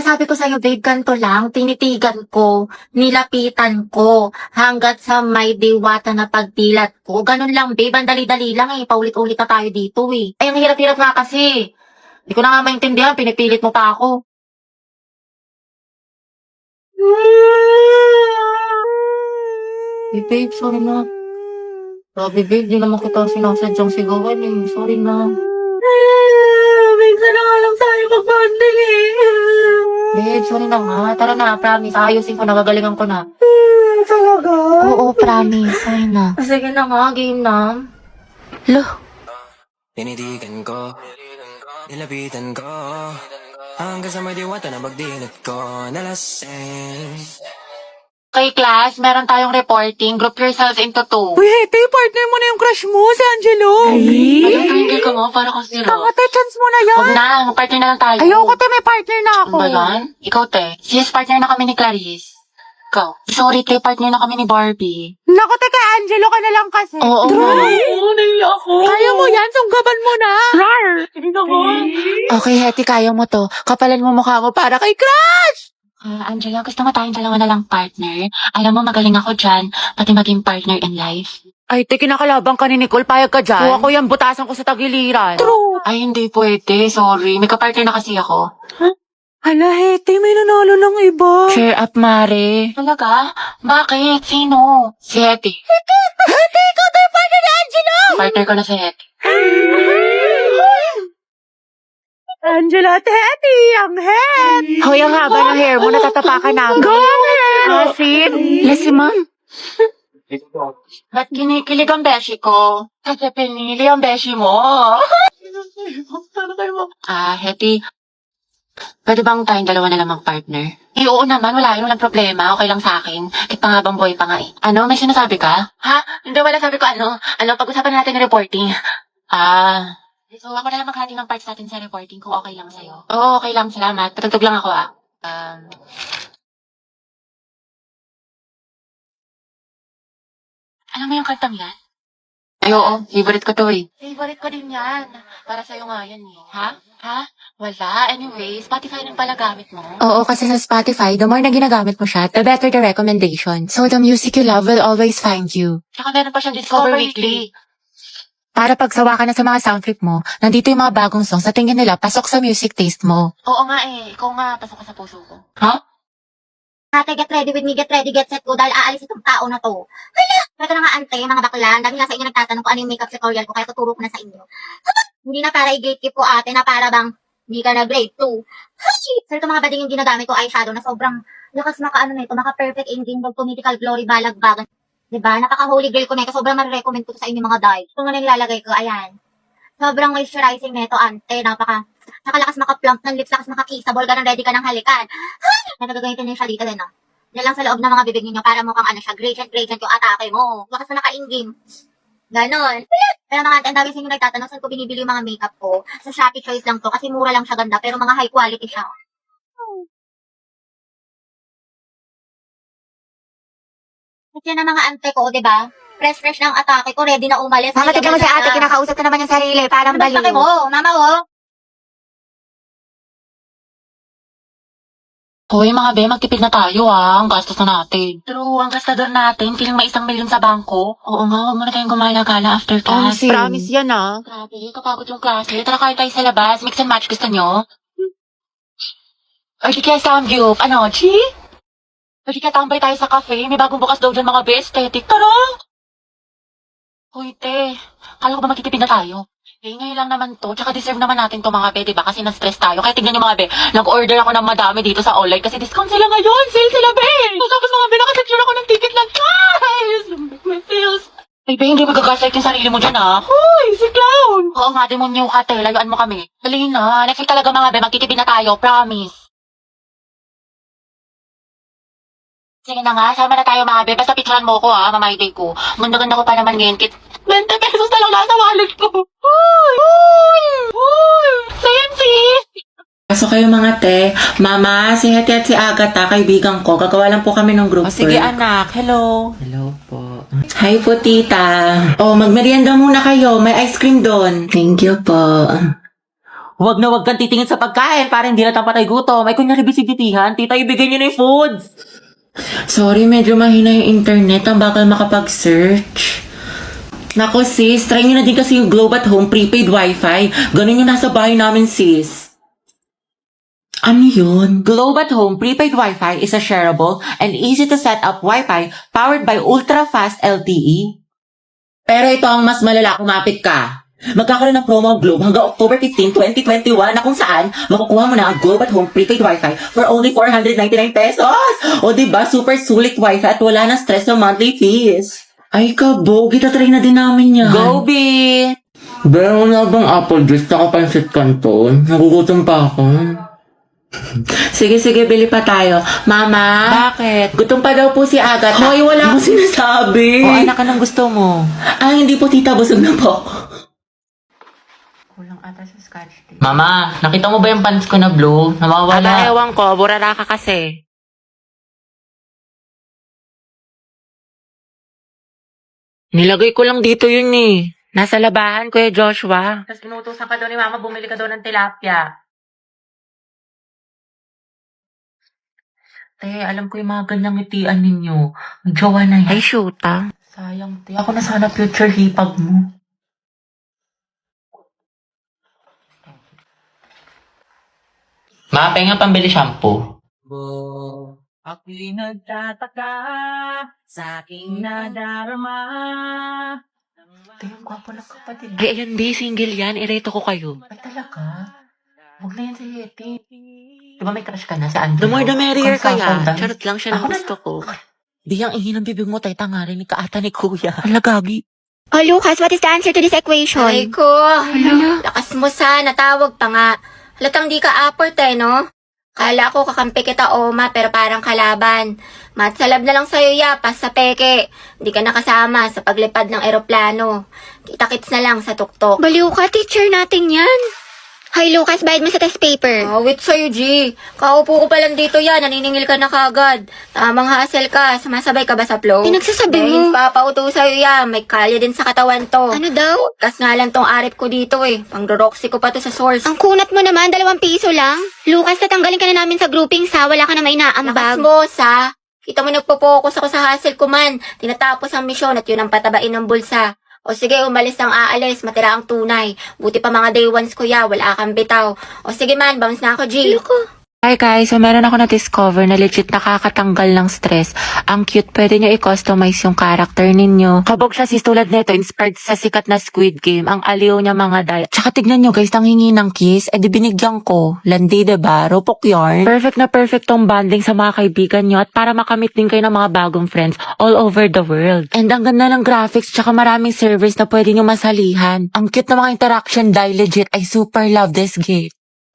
sabi ko sa'yo, babe, ganito lang, tinitigan ko, nilapitan ko, hanggat sa may diwata na pagdilat ko. Ganun lang, babe, ang dali-dali lang eh, paulit-ulit na tayo dito eh. Ay, ang hirap-hirap nga kasi. Hindi ko na nga maintindihan, pinipilit mo pa ako. Babe, sorry na. Grabe, babe, di naman kita sinasadyang sigawan eh. Sorry na. Minsan na nga lang tayo mag-bonding eh. Babe, sorry na nga. Tara na, promise. Ayusin ko na, gagalingan ko na. Talaga? Oo, promise. Sorry na. Sige na nga, game na. Loh. Tinitigan ko, nilapitan ko, hanggang sa may diwata na magdilat ko, nalasing. Okay, class, meron tayong reporting. Group yourselves into 2. Uy, Hete, partner mo na yung crush mo, si Angelo. Ayun, tingil ka mo, para kasi Tanga, te, chance mo na yan. Huwag na, mag-partner na lang tayo. Ayoko, te, may partner na ako. Ano ba yan? Ikaw, te. Yes, partner na kami ni Clarice. Ikaw. Sorry, te, partner na kami ni Barbie. Naku, te, kay Angelo ka na lang kasi. Oo, oo, naiya ako. Kaya mo yan, sunggaban mo na. Hindi na ba? Okay, Hete, kaya mo to. Kapalan mo mukha mo para kay crush. Angela, gusto mo tayong dalawa na lang partner? Alam mo, magaling ako dyan, pati maging partner in life. Ay, te, kinakalabang ka ni Nicole, payag ka dyan. Kuha ko yan, butasan ko sa tagiliran. True. Ay, hindi pwede. Sorry. May kapartner na kasi ako. Hala, Hete, may nanalo ng iba. Cheer up, Mare. Talaga? Bakit? Sino? Si Hetty. Hete, ikaw tayo partner ni Angelo. Partner ko na si Hetty. Angela, Teddy, ang head. Hoy, ang haba ng hair mo, natatapakan namin. Go, ang head. Asin? Lasi, ma'am. Ba't kinikilig ang beshi ko? Kasi pinili ang beshi mo. Hetty. Pwede bang tayong dalawa na lamang partner? Eh, oo naman. Wala yun. Walang problema. Okay lang sa akin. Kahit pa nga bang boy pa nga eh. Ano? May sinasabi ka? Ha? Hindi, wala sabi ko ano. Pag-usapan natin yung reporting. So, ako na lang maghati ng parts natin sa reporting kung okay lang sa'yo. Oo, okay lang. Salamat. Patugtog lang ako Alam mo yung kantang yan? Ay, oo. Favorite ko to eh. Favorite ko din yan. Para sa'yo nga yan eh. Ha? Wala. Anyway, Spotify lang pala gamit mo. Oo, kasi sa Spotify, the more na ginagamit mo siya, the better the recommendation. So the music you love will always find you. Tsaka meron pa siyang Discover Weekly. Para pagsawa ka na sa mga sound trip mo, nandito yung mga bagong songs sa tingin nila pasok sa music taste mo. Oo nga eh. Ikaw nga, pasok ka sa puso ko. Ha? Ate, get ready with me, get ready, get set ko, dahil aalis itong tao na to. Hala! Ito na nga, ante, mga bakla, dahil nga sa inyo nagtatanong kung ano yung makeup tutorial ko, kaya tuturo ko na sa inyo. Hindi na para i-gatekeep ko, ate, na para bang hindi ka na grade 2. Sir, ito mga bading yung ginagamit ko, eyeshadow, na sobrang lakas maka-perfect engine, political glory, balagbagan. Diba? Napaka-holy grail ko na ito, sobrang marirecommend ko to sa inyo mga dyes. Kung ano yung lalagay ko, ayan. Sobrang moisturizing nito, ante, nakalakas maka-plump ng lips, lakas maka-kissable, ganun ready ka ng halikan. Nagagamitin niyo siya dito din, no? Yan lang sa loob ng mga bibig ninyo para mukhang gradient yung atake mo. Lakas na naka-ingim. Ganon. Pero mga ante, ang dami sa inyo nagtatanong saan ko binibili yung mga makeup ko. Sa Shopee Choice lang to kasi mura lang siya ganda pero mga high quality siya. Kasi yan ang mga ante ko, di ba? Fresh ng atake ko, ready na umalis. Mama, tignan mo si ate, kinakausap na naman yung sarili, parang Ano baliw. mo? Mama, oh. Hoy, mga be, magtipid na tayo Ang gastos na natin. True, ang gastador natin, feeling may 1 milyon sa bangko. Oo nga, huwag mo na tayong gumala-gala after class. Promise yan, ah. Grabe, kapagod yung klase. Tara kayo tayo sa labas. Mix and match, gusto nyo? Or di kaya samgyup. Ano, chi? Or di kaya tambay tayo sa cafe. May bagong bukas daw dyan mga be, aesthetic. Tara! Hoy, te. Kala ko ba magtitipid na tayo? Eh, ngayon lang naman to. Tsaka deserve naman natin to mga be, diba? Kasi na-stress tayo. Kaya tignan nyo mga be. Nag-order ako ng madami dito sa online kasi discount sila ngayon. Sale sila, be! Tapos mga be, nakasecure ako ng ticket lang. Guys! May sales. Ay, be, hindi magagaslight yung sarili mo dyan, Hoy, si Clown! Oo nga, demonyo ka, te. Layuan mo kami. Dali na. Next week talaga mga be. Magtitipid na tayo. Promise. Sige na nga, sama na tayo mga be. Basta picturean mo ko mamayday ko. Ganda-ganda ko pa naman ngayon. 20 pesos na lang nasa wallet ko. Hoy! Same sis! So kayo mga te, mama, si Hetty at si Agatha, kaibigan ko. Gagawa lang po kami ng group Sige, work. anak. Hello. Hello po. Hi po, tita. Oh, magmerienda muna kayo. May ice cream doon. Thank you po. Huwag na huwag kang titingin sa pagkain para hindi na patay gutom. Ay, kunyari bisibitihan, tita, ibigay niyo na yung food. Sorry, medyo mahina yung internet. Ang bakal makapag-search. Nako sis, try nyo na din kasi yung Globe at Home prepaid wifi. Ganun yung nasa bahay namin sis. Ano yun? Globe at Home prepaid wifi is a shareable and easy to set up wifi powered by ultra-fast LTE. Pero ito ang mas malala, kumapit ka. Magkakaroon ng promo ang Globe hanggang October 15, 2021 na kung saan makukuha mo na ang Globe at Home prepaid wifi for only 499 pesos. O diba, super sulit wifi at wala na stress ng monthly fees. Ay kabog, itatry na din namin yan. Go, B! Meron na bang apple juice na kapansit kanton? Nagugutom pa ako. Sige, bili pa tayo. Mama? Bakit? Gutom pa daw po si Agatha. Hoy, wala akong sinasabi. O anak, anong gusto mo? Hindi po tita, busog na po. Kulang ata sa scotch tape. Mama, nakita mo ba yung pants ko na blue? Nawawala. Ewan ko, burara ka kasi. Nilagay ko lang dito yun eh. Nasa labahan, Kuya Joshua. Tapos inutusan ka daw ni Mama, bumili ka daw ng tilapia. Te, alam ko yung mga ganyang ngitian ninyo. May jowa na yan. Ay, shoota. Sayang, te. Ako na sana future hipag mo. Ma, penga pambili shampoo. Ako'y nagtataka sa aking nadarama. Ito yung gwapo ng kapatid. Ay, ayun, B. Single yan. Ireto ko kayo. Ay, talaga? Huwag na yan sa Yeti. Diba may crush ka na sa Andrew? The more the merrier kaya. Consultant. Charot lang siya ng Ako na- gusto ko. Di ang ihi ng bibig mo, tay tangarin ni kaata ni Kuya. Halagagi. Oh, Lucas, what is the answer to this equation? Ay ko, lakas mo sa, natawag pa nga. Halatang di ka aport no? Kala ko kakampi kita, Oma, pero parang kalaban. Matsalab na lang sa'yo, yapas sa peke. Di ka nakasama sa paglipad ng eroplano. Kita-kits na lang sa tuktok. Baliw ka, teacher natin yan. Hi, Lucas, bayad mo sa test paper. Wait sa'yo, G. Kaupo ko pa lang dito yan, naniningil ka na kagad. Tamang hassle ka, sumasabay ka ba sa flow? Pinagsasabi mo. Papauto sa'yo yan, may kalya din sa katawan to. Ano daw? Kas nga lang tong arit ko dito eh. Pang-roxy ko pa to sa source. Ang kunat mo naman, 2 piso lang. Lucas, tatanggalin ka na namin sa grouping sa, wala ka na may naambag. Lakas mo, sa. Kita mo nagpo-focus ako sa hustle ko man. Tinatapos ang misyon at yun ang patabain ng bulsa. O sige, umalis ang aalis, matira ang tunay. Buti pa mga day ones kuya, wala kang bitaw. O sige man, bounce na ako, G. Hi guys, so meron ako na-discover na legit nakakatanggal ng stress. Ang cute, pwede nyo i-customize yung character ninyo. Kabog siya sis, tulad nito, inspired sa sikat na Squid Game. Ang aliw niya mga daya. Tsaka tignan nyo guys, nanghingi ng kiss, di binigyan ko. Landi, diba? Rupok yarn. Perfect na perfect tong bonding sa mga kaibigan nyo at para makamit din kayo ng mga bagong friends all over the world. And ang ganda ng graphics, tsaka maraming servers na pwede nyo masalihan. Ang cute na mga interaction dahil legit, I super love this game.